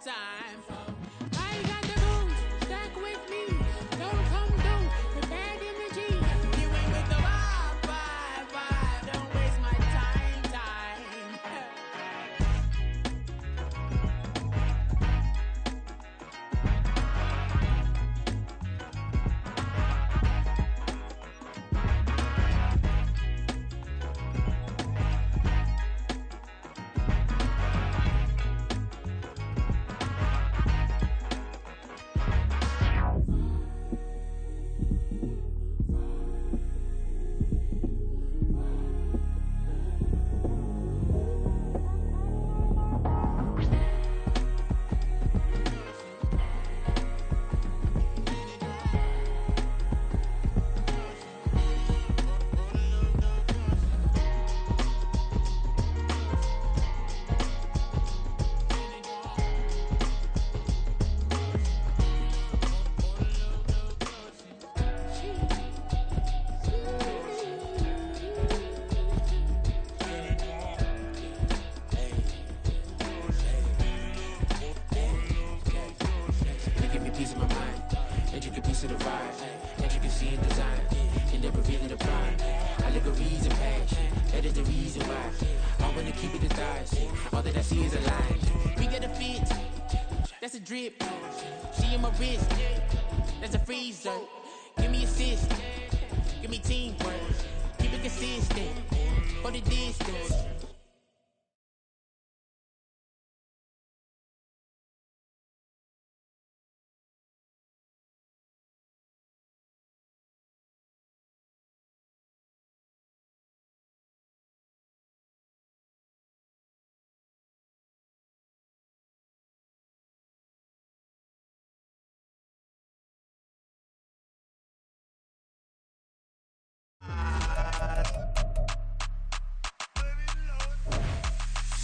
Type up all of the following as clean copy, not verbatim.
Time. I got the booze, stuck with me. Don't come through with bad energy. You ain't with the vibe. Don't waste my time. Drip, she in my wrist, that's a freezer. Give me assist, give me teamwork, keep it consistent, for the distance.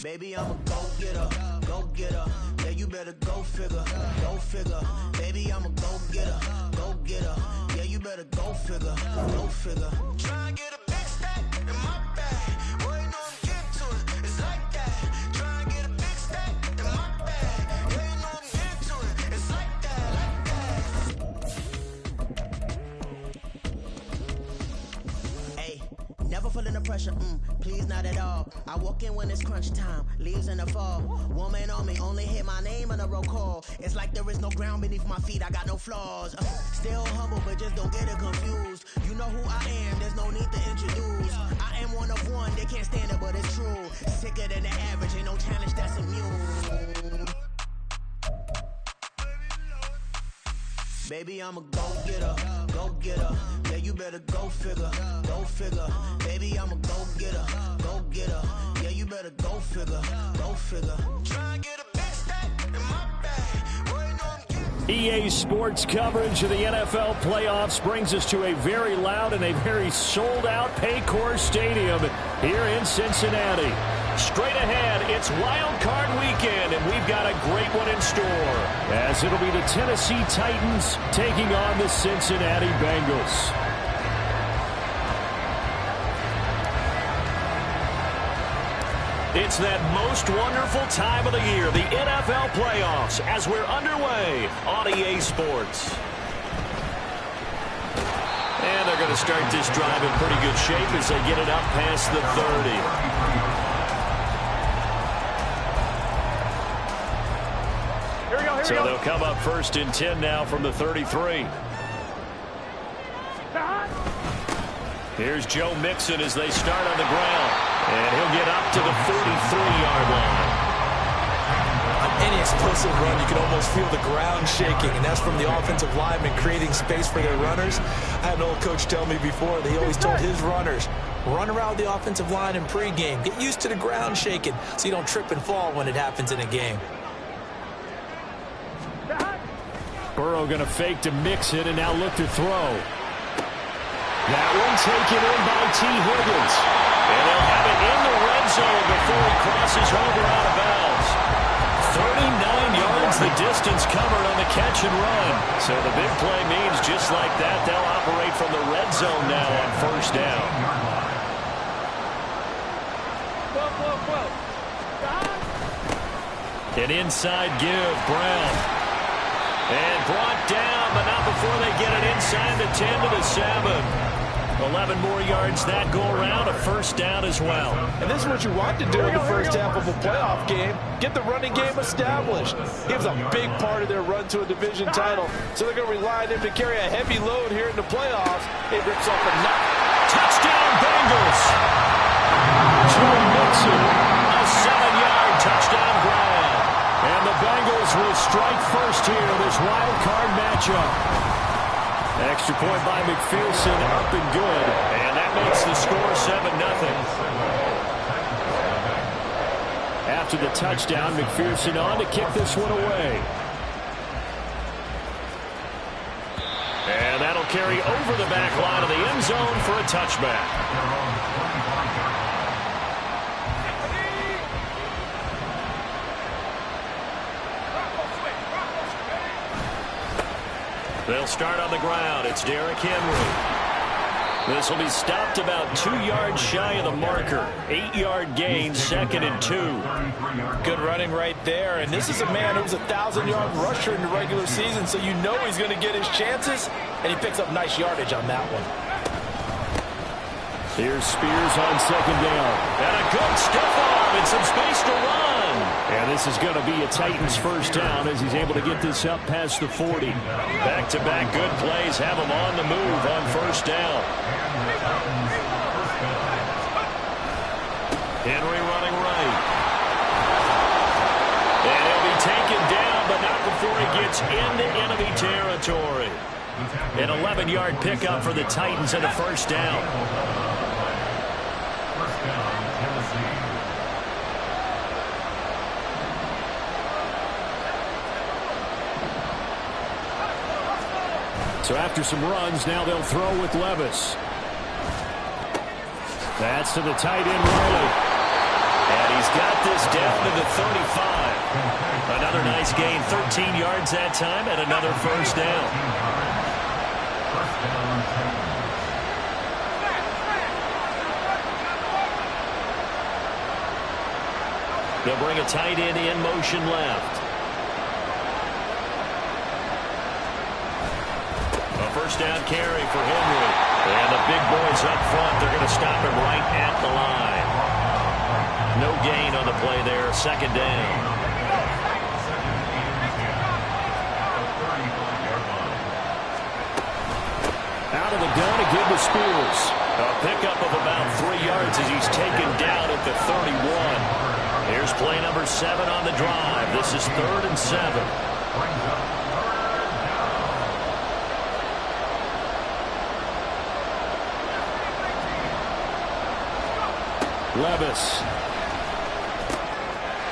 Baby, I'm a go-getter. Yeah, you better go figure. Baby, I'm a go-getter. Yeah, you better go figure. Try and get a big stack in my bag. Boy, you know I'm getting to it. It's like that. Try and get a big stack in my bag. Boy, you know I'm getting to it. It's like that. Hey, never feeling the pressure. Please, not at all. I walk in when it's crunch time, leaves in the fall. Woman on me, only hit my name on a roll call. It's like there is no ground beneath my feet, I got no flaws. Still humble, but just don't get it confused. You know who I am, there's no need to introduce. I am one of one, they can't stand it, but it's true. Sicker than the average, ain't no challenge that's immune. Baby, I'm a go-getter. Yeah, you better go figure. Baby, I'm a go-getter. Yeah, you better go figure. Try and get a big stack in my bag. Boy, you know I'm EA Sports coverage of the NFL playoffs brings us to a very loud and a very sold-out Paycor Stadium here in Cincinnati. Straight ahead, it's Wild Card Weekend, and we've got a great one in store, as it'll be the Tennessee Titans taking on the Cincinnati Bengals. It's that most wonderful time of the year, the NFL playoffs, as we're underway on EA Sports. And they're going to start this drive in pretty good shape as they get it up past the 30. So they'll come up 1st and 10 now from the 33. Here's Joe Mixon as they start on the ground. And he'll get up to the 43-yard line. On any explosive run, you can almost feel the ground shaking, and that's from the offensive linemen creating space for their runners. I had an old coach tell me before that he always told his runners, run around the offensive line in pregame. Get used to the ground shaking so you don't trip and fall when it happens in a game. Burrow going to fake to Mixon and now look to throw. That one taken in by T. Higgins. And they'll have it in the red zone before he crosses over out of bounds. 39 yards the distance covered on the catch and run. So the big play means just like that, they'll operate from the red zone now on 1st down. An inside give, Brown. And brought down, but not before they get it inside the 10 to the 7. 11 more yards that go around, a first down as well. And this is what you want to do in the first half of a playoff game. Get the running game established. He was a big part of their run to a division title, so they're going to rely on him to carry a heavy load here in the playoffs. It rips off a nut. Touchdown, Bengals! Joe Mixon, a 7-yard touchdown grab. And the Bengals will strike first here in this wild card matchup. Extra point by McPherson, up and good. And that makes the score 7-0. After the touchdown, McPherson on to kick this one away. And that'll carry over the back line of the end zone for a touchback. They'll start on the ground. It's Derrick Henry. This will be stopped about 2 yards shy of the marker. 8-yard gain, 2nd and 2. Good running right there. And this is a man who's a 1,000-yard rusher in the regular season, so you know he's going to get his chances, and he picks up nice yardage on that one. Here's Spears on 2nd down. And a good stiff arm and some space to run. And this is going to be a Titans first down as he's able to get this up past the 40. Back-to-back good plays have him on the move on first down. Henry running right. And he'll be taken down, but not before he gets into enemy territory. An 11-yard pickup for the Titans and a first down. So after some runs, now they'll throw with Levis. That's to the tight end, Riley. And he's got this down to the 35. Another nice gain, 13 yards that time, and another first down. They'll bring a tight end in motion left. First down carry for Henry. And the big boys up front, they're going to stop him right at the line. No gain on the play there, 2nd down. Out of the gun again to Spears. A pickup of about 3 yards as he's taken down at the 31. Here's play number 7 on the drive. This is 3rd and 7. Levis.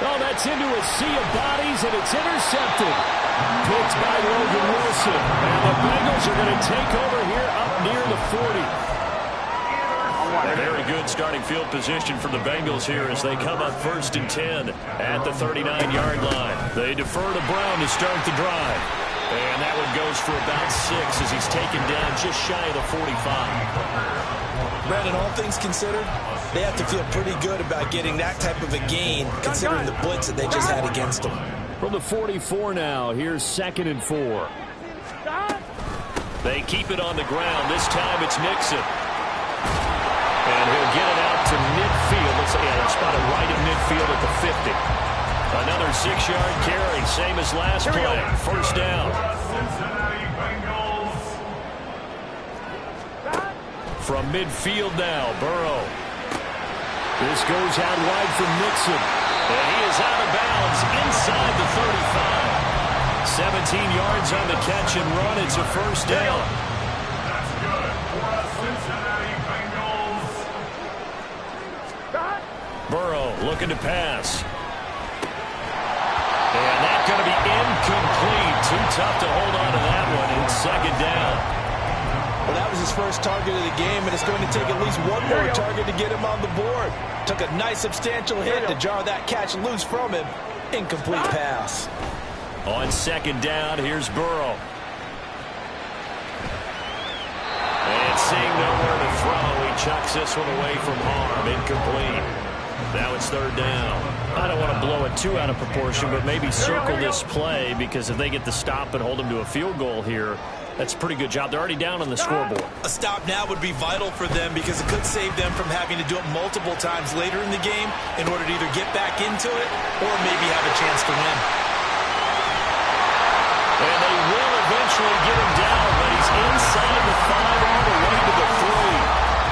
Oh, that's into a sea of bodies, and it's intercepted. Picked by Logan Wilson. And the Bengals are going to take over here up near the 40. A very good starting field position for the Bengals here as they come up 1st and 10 at the 39-yard line. They defer to Brown to start the drive. And that one goes for about 6 as he's taken down just shy of the 45. Brandon, all things considered, they have to feel pretty good about getting that type of a gain, considering the blitz that they just had against them. From the 44 now, here's 2nd and 4. They keep it on the ground. This time it's Nixon. And he'll get it out to midfield. They'll spot it right in midfield at the 50. Another 6-yard carry, same as last play. First down. From midfield now, Burrow. This goes out wide from Nixon. And he is out of bounds inside the 35. 17 yards on the catch and run. It's a first down. That's good for a Cincinnati Bengals. Burrow looking to pass. And that's going to be incomplete. Too tough to hold on to that one. It's 2nd down. Well, that was his first target of the game, and it's going to take at least one more target to get him on the board. Took a nice substantial hit to jar that catch loose from him. Incomplete pass. On 2nd down, here's Burrow. And seeing nowhere to throw, he chucks this one away from harm. Incomplete. Now it's third down. I don't want to blow it too out of proportion, but maybe circle this play, because if they get the stop and hold them to a field goal here, that's a pretty good job. They're already down on the scoreboard. A stop now would be vital for them because it could save them from having to do it multiple times later in the game in order to either get back into it or maybe have a chance to win. And they will eventually get him down, but he's inside the 5 all the way to the 3.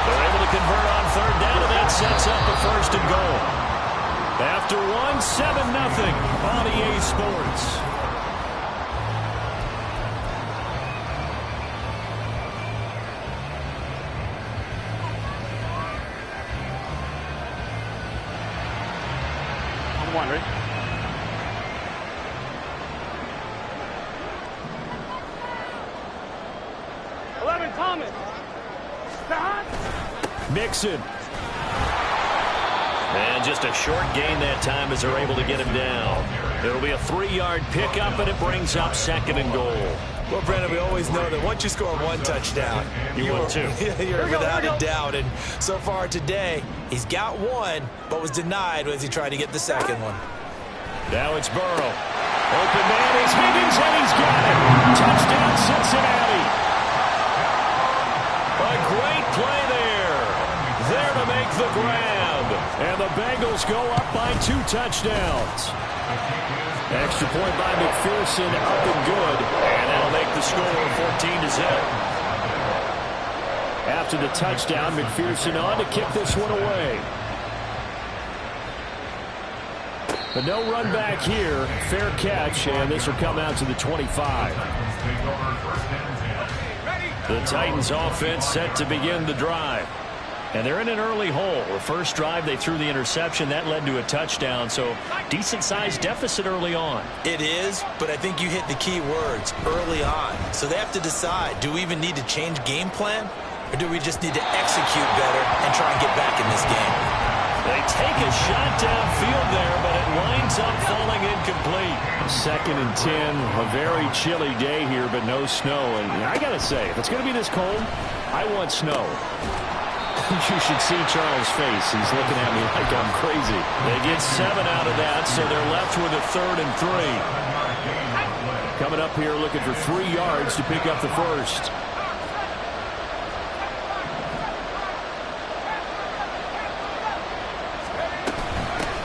They're able to convert on third down, and that sets up a first and goal. After 7-0 on EA Sports. One, ready? Thomas. Mixon. And just a short gain that time as they're able to get him down. It'll be a 3-yard pickup, and it brings up second and goal. Well, Brandon, we always know that once you score one touchdown, you win two. You're without a doubt. And so far today, he's got one, but was denied as he tried to get the second one. Now it's Burrow. Open man is Higgins, and he's got it. Touchdown, Cincinnati. A great play there. There to make the grab. And the Bengals go up by 2 touchdowns. Extra point by McPherson, up and good. And that'll make the score 14-0. After the touchdown, McPherson on to kick this one away. But no run back here. Fair catch, and this will come out to the 25. The Titans offense set to begin the drive. And they're in an early hole. The first drive, they threw the interception. That led to a touchdown, so decent-sized deficit early on. It is, but I think you hit the key words, early on. So they have to decide, do we even need to change game plan, or do we just need to execute better and try and get back in this game? They take a shot downfield there, but it winds up falling incomplete. 2nd and 10, a very chilly day here, but no snow. And I got to say, if it's going to be this cold, I want snow. You should see Charles' face. He's looking at me like I'm crazy. They get 7 out of that, so they're left with a 3rd and 3. Coming up here looking for 3 yards to pick up the first.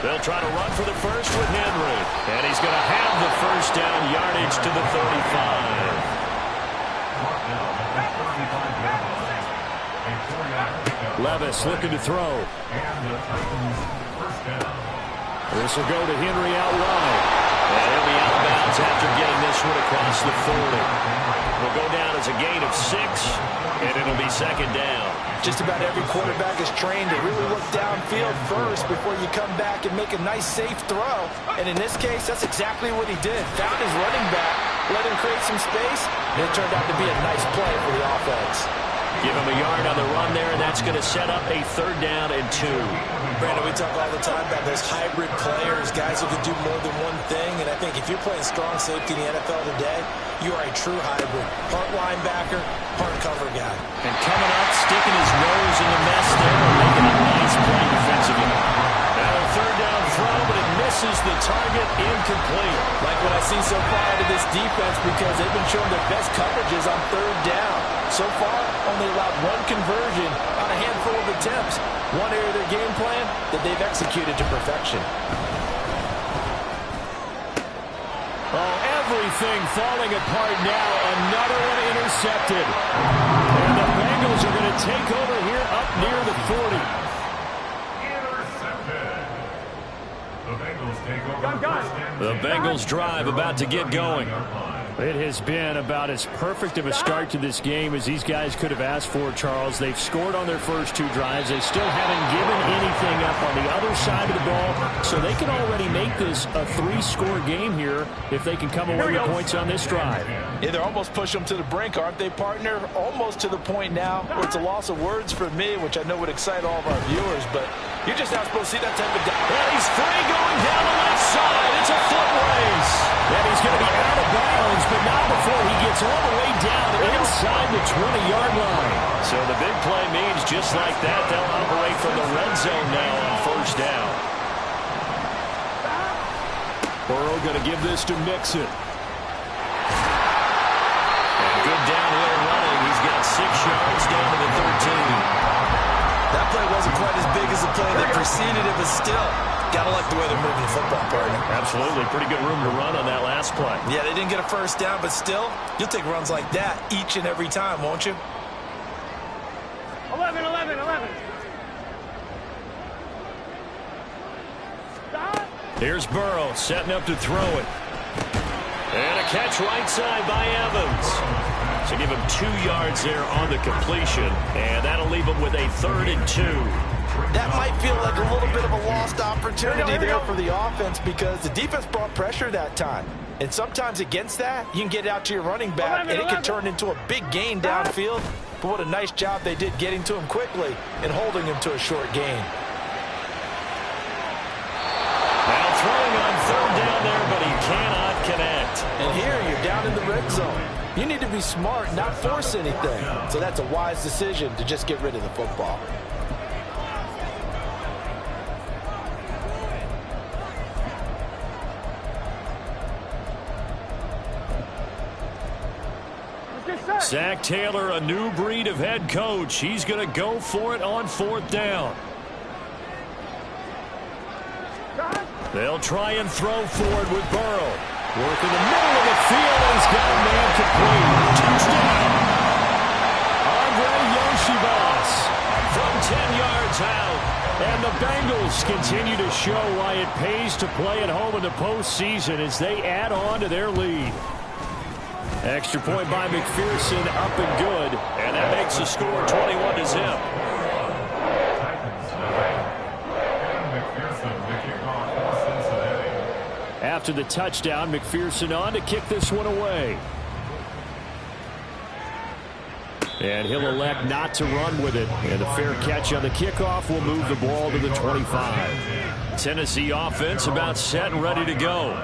They'll try to run for the first with Henry. And he's going to have the first down, yardage to the 35. Levis looking to throw. This will go to Henry out wide. And he'll be out of bounds after getting this one across the 40. Will go down as a gain of 6, and it'll be 2nd down. Just about every quarterback is trained to really look downfield first before you come back and make a nice, safe throw. And in this case, that's exactly what he did. Found his running back, let him create some space, and it turned out to be a nice play for the offense. Give him a yard on the run there, and that's going to set up a 3rd down and 2. Brandon, we talk all the time about those hybrid players, guys who can do more than one thing. And I think if you're playing strong safety in the NFL today, you are a true hybrid. Part linebacker, part cover guy. And coming up, sticking his nose in the mess there, and making a nice play defensively. Now a 3rd down throw, but it misses the target, incomplete. Like what I've seen so far out of this defense, because they've been showing their best coverages on 3rd down. So far, only allowed 1 conversion on a handful of attempts. One area of their game plan that they've executed to perfection. Oh, everything falling apart now. Another one intercepted. And the Bengals are going to take over here up near the 40. The Bengals drive about to get going. It has been about as perfect of a start to this game as these guys could have asked for, Charles. They've scored on their first 2 drives. They still haven't given anything up on the other side of the ball, so they can already make this a 3-score game here if they can come away with points on this drive. Yeah, they're almost pushing them to the brink, aren't they, partner? Almost to the point now where it's a loss of words for me, which I know would excite all of our viewers, but you're just not supposed to see that type of down. And he's free going down the left side. It's a foot race. And he's going to be out of bounds but not before he gets all the way down inside the 20-yard line. So the big play means just like that, they'll operate from the red zone now on first down. Burrow going to give this to Mixon. And good downhill running. He's got 6 yards down to the 13. That play wasn't quite as big as the play that preceded it, but still, gotta like the way they're moving the football, partner. Absolutely. Pretty good room to run on that last play. Yeah, they didn't get a first down, but still, you'll take runs like that each and every time, won't you? 11. Here's Burrow setting up to throw it. And a catch right side by Evans. So give him 2 yards there on the completion, and that'll leave him with a 3rd and 2. That might feel like a little bit of a lost opportunity there for the offense because the defense brought pressure that time. And sometimes against that, you can get it out to your running back, and it can turn into a big gain downfield. But what a nice job they did getting to him quickly and holding him to a short gain. Now throwing on 3rd down there, but he cannot connect. And here you're down in the red zone. You need to be smart, not force anything. So that's a wise decision to just get rid of the football. Zach Taylor, a new breed of head coach. He's going to go for it on 4th down. They'll try and throw forward with Burrow. Work in the middle of the field, and he's got a man complete. Touchdown! Andre Yoshibas from 10 yards out. And the Bengals continue to show why it pays to play at home in the postseason as they add on to their lead. Extra point by McPherson, up and good. And that makes the score 21-0. After the touchdown, McPherson on to kick this one away. And he'll elect not to run with it. And a fair catch on the kickoff will move the ball to the 25. Tennessee offense about set and ready to go.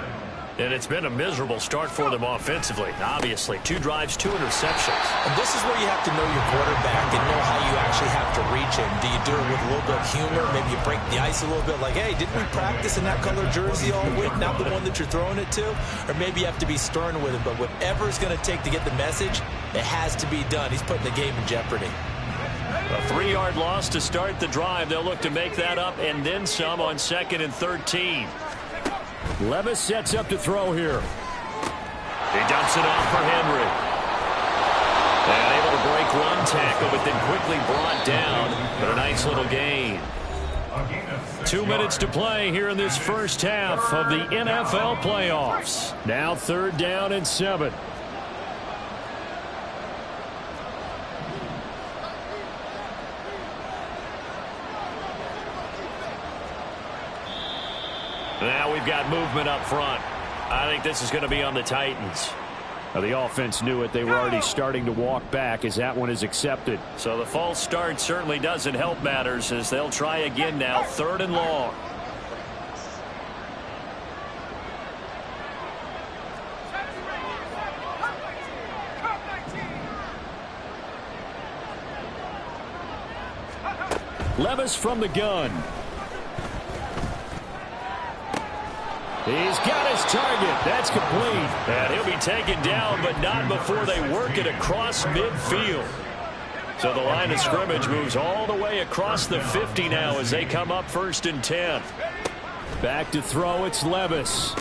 And it's been a miserable start for them offensively. Obviously, 2 drives, 2 interceptions. And this is where you have to know your quarterback and know how you actually have to reach him. Do you do it with a little bit of humor? Maybe you break the ice a little bit like, hey, didn't we practice in that color jersey all week? Not the one that you're throwing it to? Or maybe you have to be stern with him. But whatever it's going to take to get the message, it has to be done. He's putting the game in jeopardy. A 3-yard loss to start the drive. They'll look to make that up and then some on 2nd and 13. Levis sets up to throw here. He dumps it off for Henry. And able to break one tackle, but then quickly brought down. But a nice little gain. 2 minutes to play here in this first half of the NFL playoffs. Now 3rd down and 7. Now we've got movement up front. I think this is going to be on the Titans. Now the offense knew it. They were already starting to walk back as that one is accepted. So the false start certainly doesn't help matters as they'll try again now, 3rd and long. Levis from the gun. He's got his target. That's complete. And he'll be taken down, but not before they work it across midfield. So the line of scrimmage moves all the way across the 50 now as they come up 1st and 10. Back to throw, it's Levis.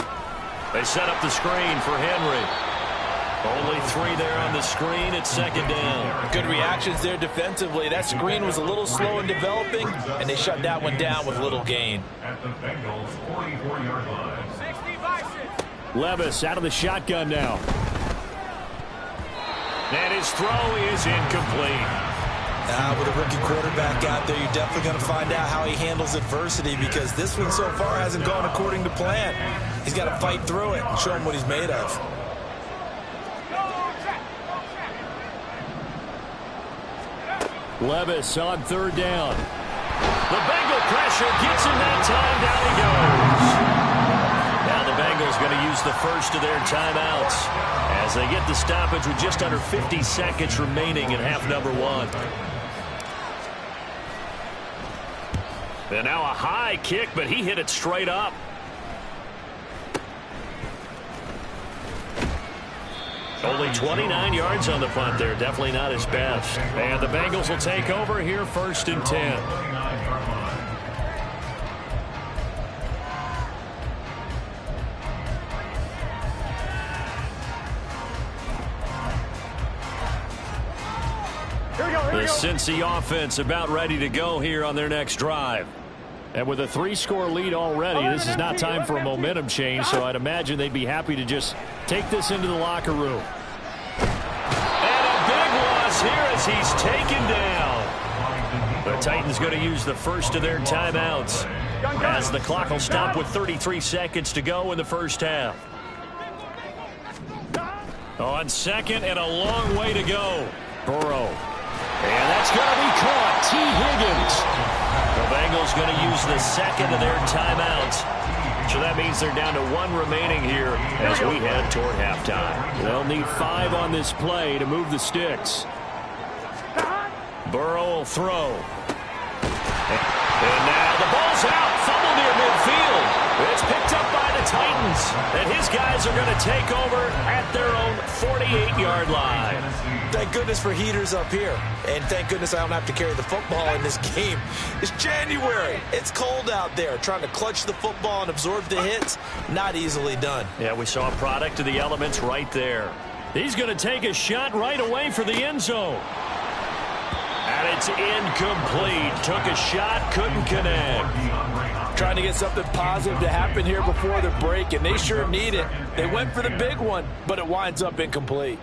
They set up the screen for Henry. Only 3 there on the screen at 2nd down. Good reactions there defensively. That screen was a little slow in developing, and they shut that one down with little gain. At the Bengals 44-yard line. Levis out of the shotgun now. And his throw is incomplete. With a rookie quarterback out there, you're definitely going to find out how he handles adversity because this one so far hasn't gone according to plan. He's got to fight through it and show him what he's made of. Levis on 3rd down. The Bengal pressure gets him that time. Down he goes. Now the Bengals going to use the first of their timeouts. as they get the stoppage with just under 50 seconds remaining in half number one. And now a high kick, but he hit it straight up. Only 29 yards on the punt there. Definitely not his best. And the Bengals will take over here, 1st and 10. The Cincy offense about ready to go here on their next drive. And with a 3-score lead already, this is not time for a momentum change, so I'd imagine they'd be happy to just take this into the locker room. And a big loss here as he's taken down. The Titans going to use the first of their timeouts as the clock will stop with 33 seconds to go in the first half. On second and a long way to go. Burrow. And that's going to be caught. T. Higgins. The Bengals going to use the second of their timeouts. So that means they're down to 1 remaining here as we head toward halftime. They'll need 5 on this play to move the sticks. Burrow will throw. And now the ball's out. Fumble near midfield. It's picked up by the Titans. And his guys are going to take over at their own 48-yard line. Thank goodness for heaters up here. And thank goodness I don't have to carry the football in this game. It's January. It's cold out there. Trying to clutch the football and absorb the hits, not easily done. Yeah, we saw a product of the elements right there. He's going to take a shot right away for the end zone. And it's incomplete. Took a shot, couldn't connect. Trying to get something positive to happen here before the break, and they sure need it. They went for the big one, but it winds up incomplete.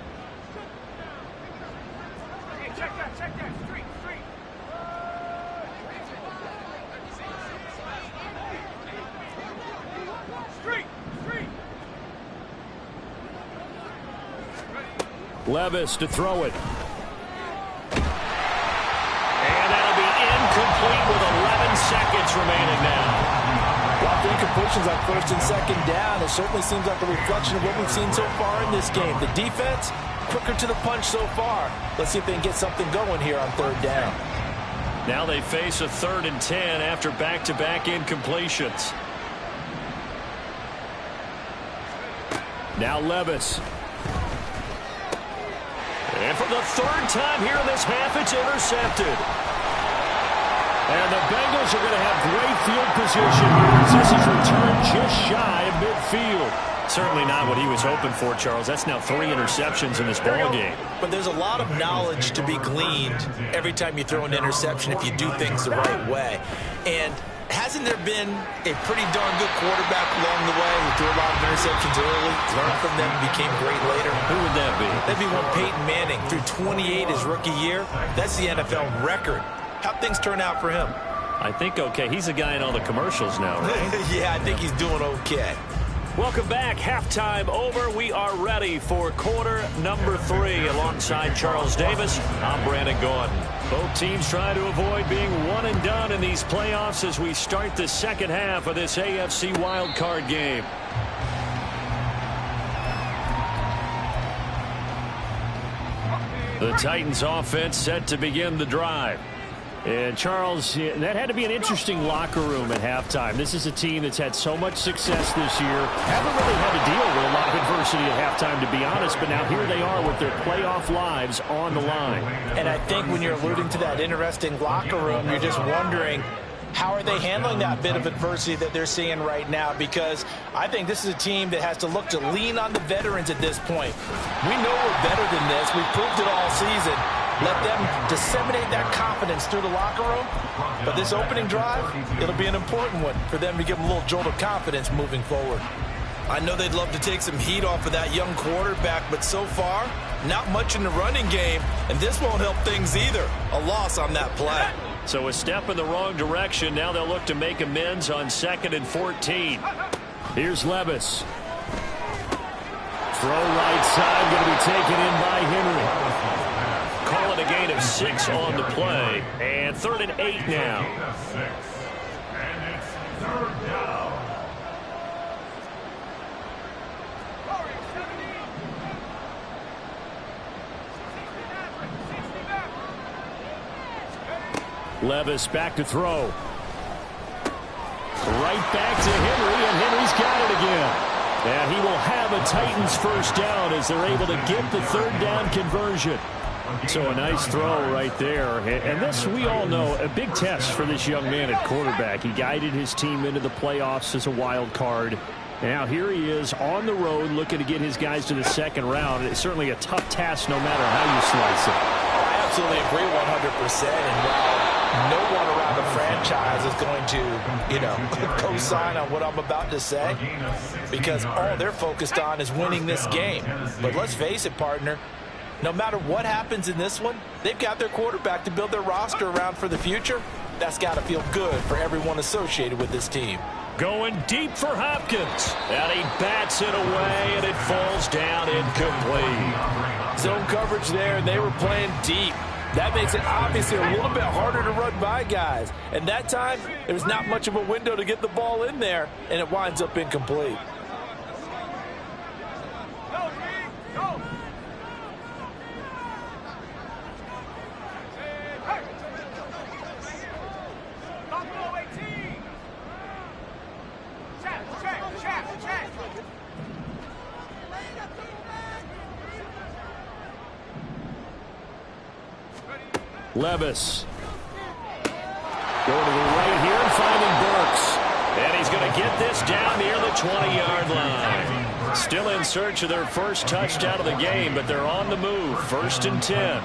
Levis to throw it. And that'll be incomplete with 11 seconds remaining now. While the incompletions on 1st and 2nd down, it certainly seems like a reflection of what we've seen so far in this game. The defense, quicker to the punch so far. Let's see if they can get something going here on 3rd down. Now they face a 3rd and 10 after back-to-back incompletions. Now Levis. And for the 3rd time here in this half, it's intercepted. And the Bengals are going to have great field position here as this is returned just shy of midfield. Certainly not what he was hoping for, Charles. That's now 3 interceptions in this ball game. But there's a lot of knowledge to be gleaned every time you throw an interception if you do things the right way. And hasn't there been a pretty darn good quarterback along the way who threw a lot of interceptions early, learned from them, and became great later? Who would that be? That'd be one Peyton Manning. Threw 28 his rookie year. That's the NFL record. How'd things turn out for him? I think okay. He's a guy in all the commercials now, right? Yeah, I think he's doing okay. Welcome back. Halftime over. We are ready for quarter number 3. Alongside Charles Davis, I'm Brandon Gordon. Both teams try to avoid being one and done in these playoffs as we start the second half of this AFC wildcard game. The Titans offense set to begin the drive. And Charles, that had to be an interesting locker room at halftime. This is a team that's had so much success this year. Haven't really had to deal with a lot of adversity at halftime, to be honest. But now here they are with their playoff lives on the line. And I think when you're alluding to that interesting locker room, you're just wondering, how are they handling that bit of adversity that they're seeing right now? Because I think this is a team that has to look to lean on the veterans at this point. We know we're better than this. We've proved it all season. Let them disseminate that confidence through the locker room. But this opening drive, it'll be an important one for them to give them a little jolt of confidence moving forward. I know they'd love to take some heat off of that young quarterback, but so far, not much in the running game, and this won't help things either. A loss on that play. So a step in the wrong direction. Now they'll look to make amends on 2nd and 14. Here's Levis. Throw right side, going to be taken in by Henry. Call it a gain of 6 on the play. And 3rd and 8 now. And it's 3rd down. 17. Levis back to throw. Right back to Henry, and Henry's got it again. And he will have a Titans first down as they're able to get the third down conversion. So a nice throw right there. And this, we all know, a big test for this young man at quarterback. He guided his team into the playoffs as a wild card. Now here he is on the road looking to get his guys to the second round. It's certainly a tough task no matter how you slice it. I absolutely agree 100%. And while no one around the franchise is going to, co-sign on what I'm about to say, because all they're focused on is winning this game. But let's face it, partner, no matter what happens in this one, they've got their quarterback to build their roster around for the future. That's got to feel good for everyone associated with this team. Going deep for Hopkins. And he bats it away, and it falls down incomplete. Zone coverage there, and they were playing deep. That makes it obviously a little bit harder to run by guys. And that time, there's not much of a window to get the ball in there, and it winds up incomplete. Levis. Going to the right here and finding Burks. And he's going to get this down near the 20-yard line. Still in search of their first touchdown of the game, but they're on the move. 1st and 10.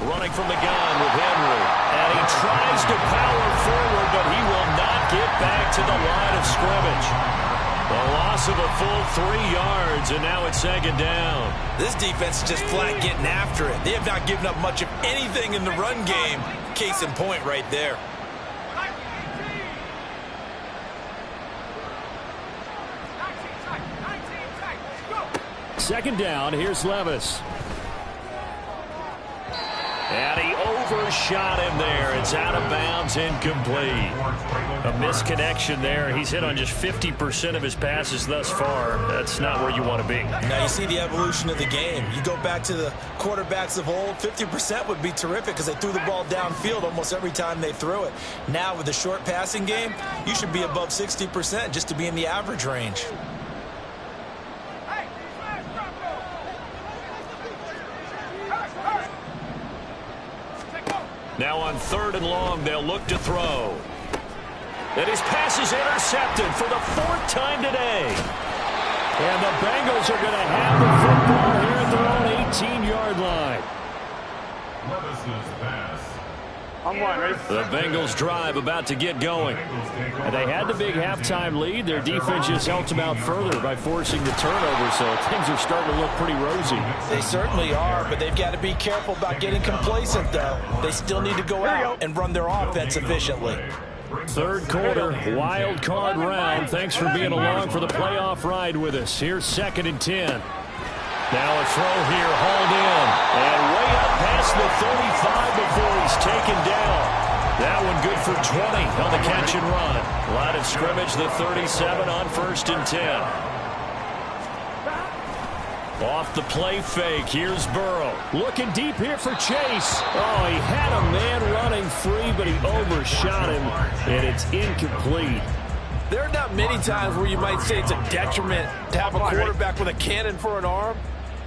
Running from the gun with Henry. And he tries to power forward, but he will not get back to the line of scrimmage. A loss of a full 3 yards, and now it's 2nd down. This defense is just flat getting after it. They have not given up much of anything in the run game. Case in point right there. Second down, here's Levis. And he overshot him there. It's out of bounds, incomplete. A misconnection there. He's hit on just 50% of his passes thus far. That's not where you want to be. Now you see the evolution of the game. You go back to the quarterbacks of old, 50% would be terrific because they threw the ball downfield almost every time they threw it. Now with the short passing game, you should be above 60% just to be in the average range. Now on 3rd and long, they'll look to throw. And his pass is intercepted for the 4th time today. And the Bengals are going to have the football here at their own 18-yard line. Levis's pass. I'm one, ready? The Bengals drive about to get going. And they had the big halftime lead. Their defense just helped them out further by forcing the turnover, so things are starting to look pretty rosy. They certainly are, but they've got to be careful about getting complacent, though. They still need to go out and run their offense efficiently. 3rd quarter, wild card round. Thanks for being along for the playoff ride with us. Here's 2nd and 10. Now a throw here, hauled in. And way up past the 35 before he's taken down. That one good for 20 on the catch and run. Line of scrimmage, the 37 on 1st and 10. Off the play fake, here's Burrow. Looking deep here for Chase. Oh, he had a man running free, but he overshot him, and it's incomplete. There are not many times where you might say it's a detriment to have a quarterback with a cannon for an arm,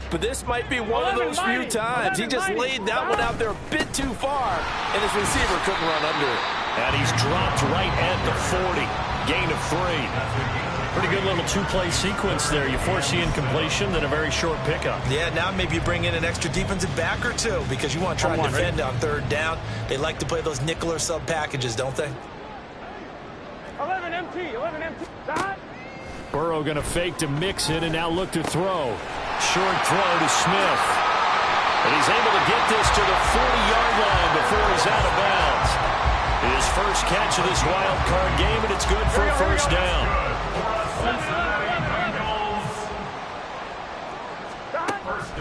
but this might be one of those few times. He just laid that one out there a bit too far, and his receiver couldn't run under it. And he's dropped right at the 40. Gain of 3. Pretty good little 2-play sequence there. You force the incompletion, then a very short pickup. Yeah, now maybe you bring in an extra defensive back or two because you want to try and defend on 3rd down. They like to play those nickel or sub packages, don't they? 11 MT, 11 MT. Burrow going to fake to Mixon and now look to throw. Short throw to Smith. And he's able to get this to the 40-yard line before he's out of bounds. His first catch of this wild card game, and it's good for a 1st down.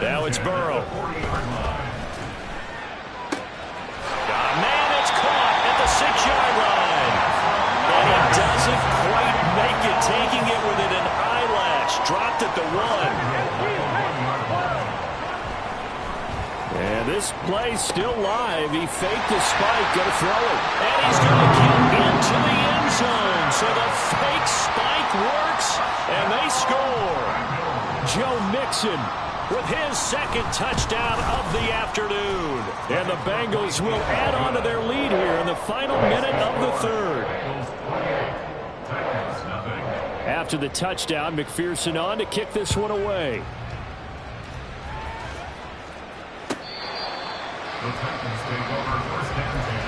Now it's Burrow. Got a man, it's caught at the 6-yard line. And he doesn't quite make it, taking it within an eyelash. Dropped at the 1. And this play's still live. He faked the spike, going to throw it. And he's going to get into the end zone. So the fake spike works, and they score. Joe Mixon with his second touchdown of the afternoon. And the Bengals will add on to their lead here in the final minute of the third. After the touchdown, McPherson on to kick this one away. The Titans take over first and 10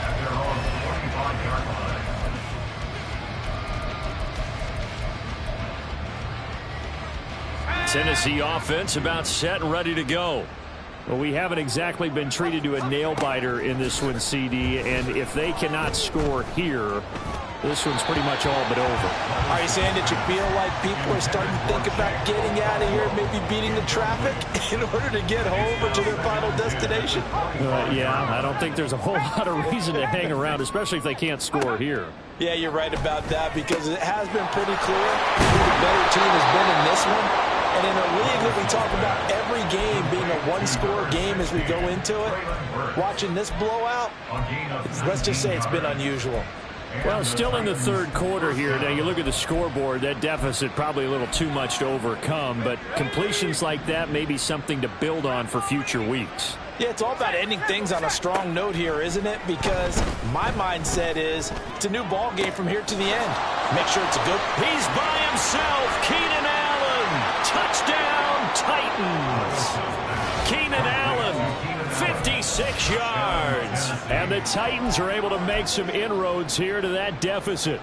at their own 45-yard line. Tennessee offense about set and ready to go. Well, we haven't exactly been treated to a nail-biter in this one, CD, and if they cannot score here, this one's pretty much all but over. Are you saying that you feel like people are starting to think about getting out of here, maybe beating the traffic in order to get home or to their final destination? Yeah, I don't think there's a whole lot of reason to hang around, especially if they can't score here. Yeah, you're right about that, because it has been pretty clear who the better team has been in this one. And in a league that we talk about every game being a one-score game as we go into it, watching this blowout, let's just say it's been unusual. Well, still in the third quarter here. Now, you look at the scoreboard, that deficit probably a little too much to overcome, but completions like that may be something to build on for future weeks. Yeah, it's all about ending things on a strong note here, isn't it? Because my mindset is it's a new ball game from here to the end. Make sure it's a good... He's by himself, Keenan Allen. Touchdown, Titans. Keenan Allen, 56 yards. And the Titans are able to make some inroads here to that deficit.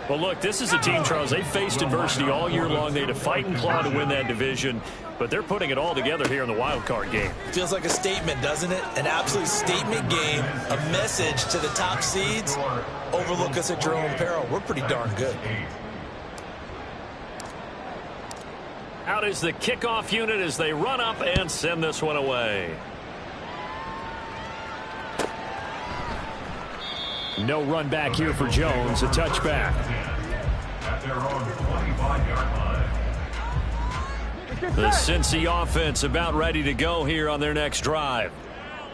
Well, look, this is a team, Charles, they faced adversity all year long. They had to fight and claw to win that division, but they're putting it all together here in the wild card game. Feels like a statement, doesn't it? An absolute statement game, a message to the top seeds. Overlook us at your own peril. We're pretty darn good. Out is the kickoff unit as they run up and send this one away. No run back here for Jones, a touchback. At their own 25-yard line. The Cincy offense about ready to go here on their next drive.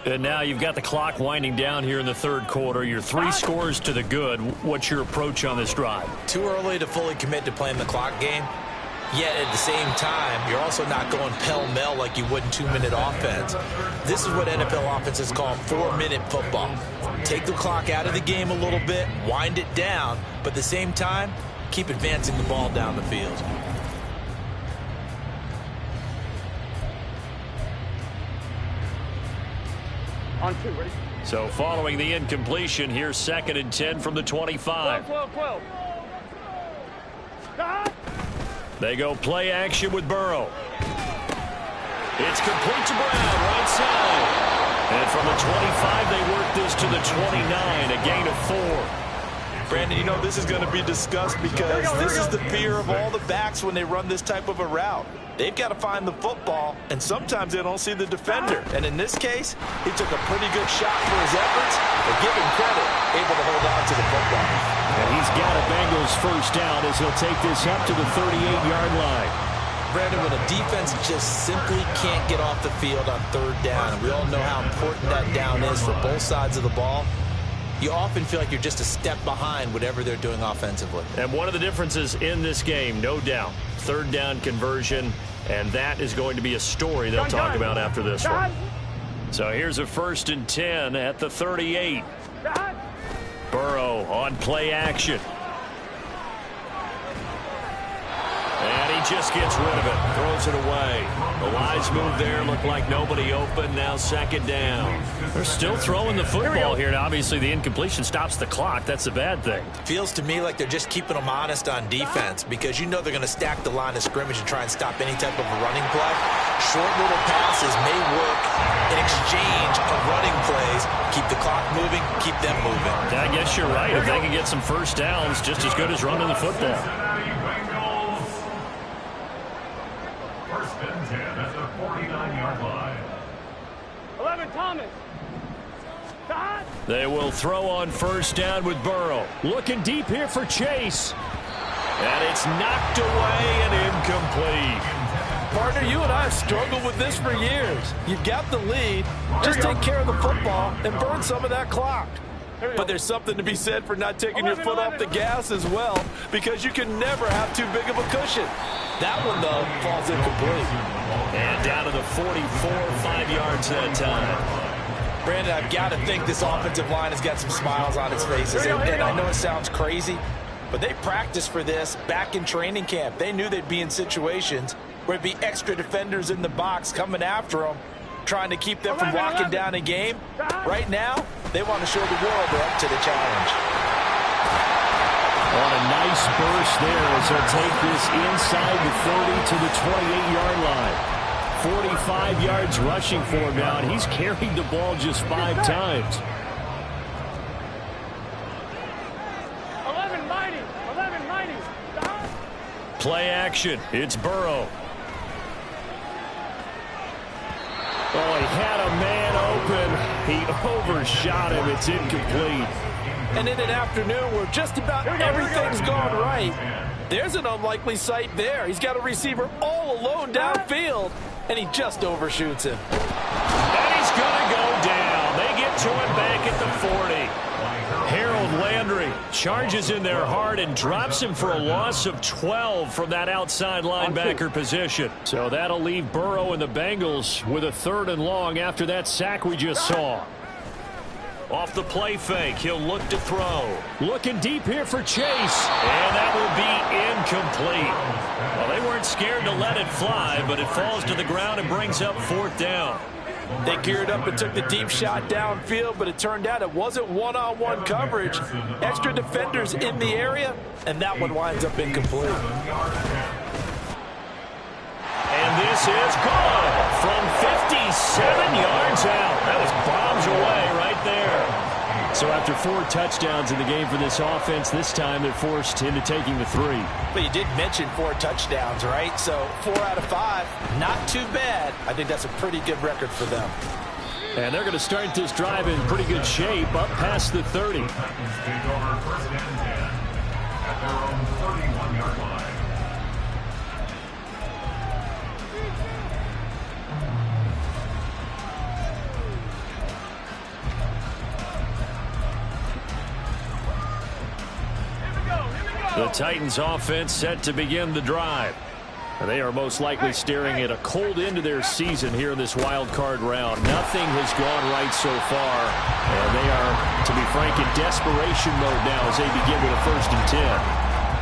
And now you've got the clock winding down here in the third quarter. You're 3 scores to the good. What's your approach on this drive? Too early to fully commit to playing the clock game. Yet at the same time, you're also not going pell-mell like you would in 2-minute offense. This is what NFL offenses call 4-minute football. Take the clock out of the game a little bit, wind it down, but at the same time, keep advancing the ball down the field. On 2, ready? So following the incompletion, here's 2nd and 10 from the 25. 12. They go play action with Burrow. It's complete to Brown, right side. And from the 25, they work this to the 29, a gain of 4. Brandon, you know this is going to be discussed because this is the fear of all the backs when they run this type of a route. They've got to find the football, and sometimes they don't see the defender. And in this case, he took a pretty good shot for his efforts, but give him credit, able to hold on to the football. And he's got a Bengals first down as he'll take this up to the 38-yard line. Brandon, when a defense just simply can't get off the field on third down, and we all know how important that down is for both sides of the ball, you often feel like you're just a step behind whatever they're doing offensively. And one of the differences in this game, no doubt, third down conversion, and that is going to be a story they'll talk about after this one. So here's a 1st and 10 at the 38. Burrow on play action. And he just gets rid of it, throws it away. The wise move there, looked like nobody open, now 2nd down. They're still throwing the football here, and obviously the incompletion stops the clock. That's a bad thing. Feels to me like they're just keeping them honest on defense because you know they're going to stack the line of scrimmage and try and stop any type of a running play. Short little passes may work in exchange of running plays. Keep the clock moving, keep them moving. I guess you're right. If they can get some first downs, just as good as running the football. First and 10 at the 49-yard line. 11, Thomas. They will throw on first down with Burrow. Looking deep here for Chase. And it's knocked away and incomplete. Pardon Partner, you and I have struggled with this for years. You've got the lead. Just take care of the football and burn some of that clock. But there's something to be said for not taking your foot off the gas as well, because you can never have too big of a cushion. That one, though, falls incomplete. And down to the 44, 5 yards that time. Brandon, I've got to think this offensive line has got some smiles on its faces. And I know it sounds crazy, but they practiced for this back in training camp. They knew they'd be in situations where it'd be extra defenders in the box coming after them, trying to keep them from locking down a game. Right now, they want to show the world they're up to the challenge. On a nice burst there as he'll take this inside the 30 to the 28-yard line. 45 yards rushing for him now, and he's carried the ball just 5 times. 11 mighty. Play action. It's Burrow. Oh, he had a man open. He overshot him. It's incomplete. And in an afternoon where just about everything's gone right, there's an unlikely sight there. He's got a receiver all alone downfield, and he just overshoots him. And he's going to go down. They get to him back at the 40. Harold Landry charges in there hard and drops him for a loss of 12 from that outside linebacker position. So that'll leave Burrow and the Bengals with a 3rd and long after that sack we just saw. Off the play fake, he'll look to throw. Looking deep here for Chase. And that will be incomplete. Well, they weren't scared to let it fly, but it falls to the ground and brings up 4th down. They geared up and took the deep shot downfield, but it turned out it wasn't one-on-one coverage. Extra defenders in the area, and that one winds up incomplete. And this is good from 57 yards out. That was bombs away right there. So after 4 touchdowns in the game for this offense, this time they're forced into taking the 3. But you did mention 4 touchdowns, right? So 4 out of 5, not too bad. I think that's a pretty good record for them. And they're going to start this drive in pretty good shape up past the 30. Take over 1st and 10 at their own 31-yard line. The Titans offense set to begin the drive. And they are most likely staring at a cold end to their season here in this wild card round. Nothing has gone right so far. And they are, to be frank, in desperation mode now as they begin with a 1st and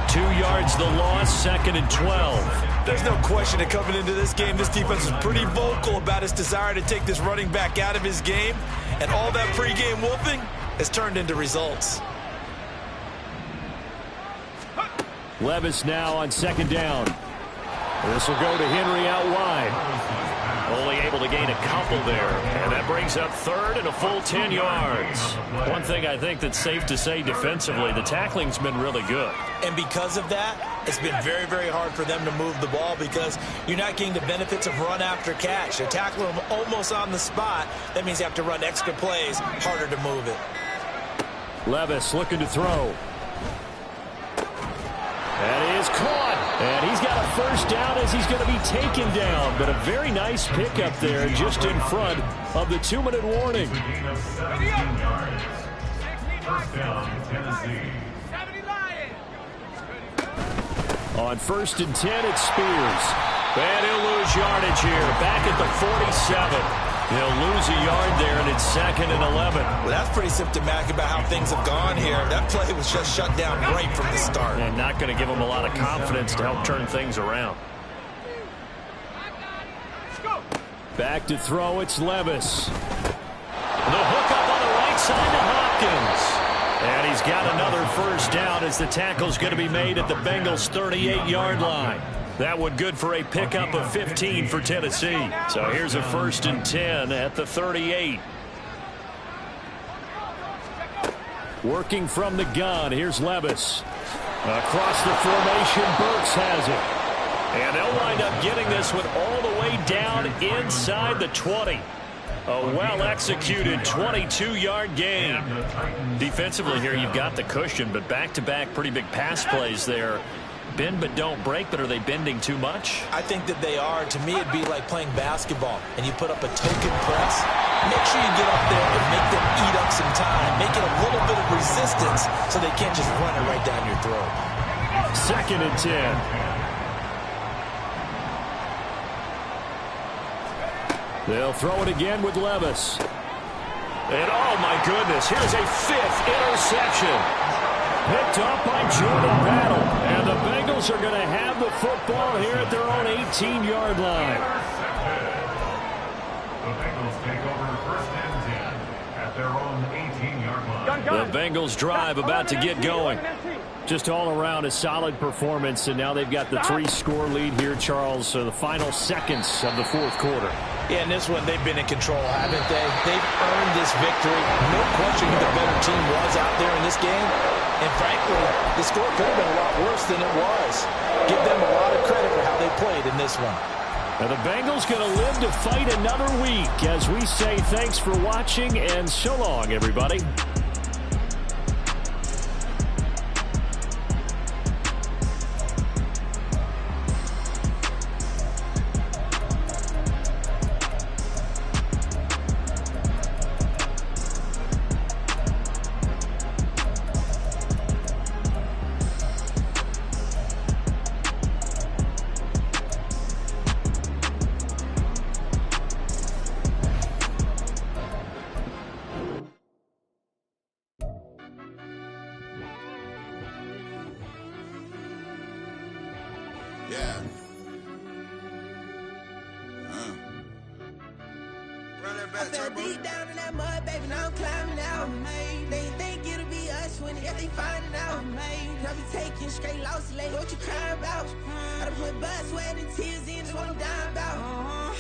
10. 2 yards the loss, 2nd and 12. There's no question that coming into this game, this defense is pretty vocal about its desire to take this running back out of his game. And all that pregame wolfing has turned into results. Levis now on 2nd down. This will go to Henry out wide. Only able to gain a couple there. And that brings up 3rd and a full 10 yards. One thing I think that's safe to say defensively, the tackling's been really good. And because of that, it's been very, very hard for them to move the ball because you're not getting the benefits of run after catch. You're tackling them almost on the spot. That means you have to run extra plays, harder to move it. Levis looking to throw. That is caught. And he's got a 1st down as he's going to be taken down. But a very nice pickup there just in front of the 2-minute warning. 17 yards. 1st down, Tennessee. On 1st and 10, it's Spears. And he'll lose yardage here. Back at the 47. He'll lose a yard there, and it's 2nd and 11. Well, that's pretty symptomatic about how things have gone here. That play was just shut down right from the start. And not going to give him a lot of confidence to help turn things around. Back to throw, it's Levis. The hook up on the right side to Hopkins. And he's got another 1st down as the tackle's going to be made at the Bengals' 38-yard line. That one good for a pickup of 15 for Tennessee. So here's a 1st and 10 at the 38. Working from the gun, here's Levis. Across the formation, Burks has it. And they'll wind up getting this one all the way down inside the 20. A well-executed 22-yard gain. Defensively here, you've got the cushion, but back-to-back pretty big pass plays there bend but don't break, but are they bending too much? I think that they are. To me, it'd be like playing basketball, and you put up a token press. Make sure you get up there and make them eat up some time. Make it a little bit of resistance so they can't just run it right down your throat. 2nd and 10. They'll throw it again with Levis. And oh my goodness, here's a 5th interception. Picked up by Jordan Battle. And the Bengals are going to have the football here at their own 18-yard line. The Bengals take over 1st and 10 at their own 18-yard line. The Bengals drive about to get going. Just all around a solid performance, and now they've got the 3-score lead here, Charles. So the final seconds of the 4th quarter. Yeah, in this one, they've been in control, haven't they? They've earned this victory. No question who the better team was out there in this game. And frankly, the score could have been a lot worse than it was. Give them a lot of credit for how they played in this one. Now the Bengals going to live to fight another week as we say thanks for watching and so long, everybody. Yeah. I fell deep down in that mud, baby, now I'm climbing out. They think it'll be us when they finding out. I be taking straight losses, lady, what you crying about? I done put blood, sweat, and tears in, that's what I'm dying about.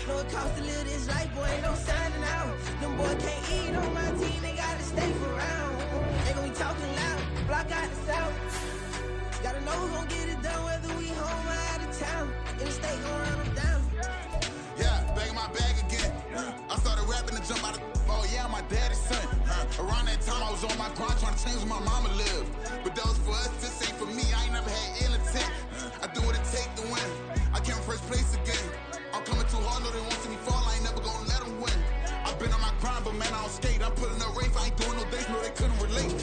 Know it costs to live this life, boy, ain't no signing out. Them boys can't eat on my team, they gotta stay for round. They gon' be talking loud, block out the south. Gotta know who's gon' get it done, whether we home or out of town. In the state, gon' run them down. Yeah, back in my bag again. I started rapping to jump out of oh yeah, my daddy's son. Around that time I was on my grind trying to change where my mama lived. But that was for us, this ain't for me. I ain't never had ill intent. I do what it take to win. I came first place again. I'm coming too hard, no they won't see me fall. I ain't never gonna let them win. I've been on my grind, but man I don't skate. I'm putting up race, I ain't doing no dates, no they couldn't relate.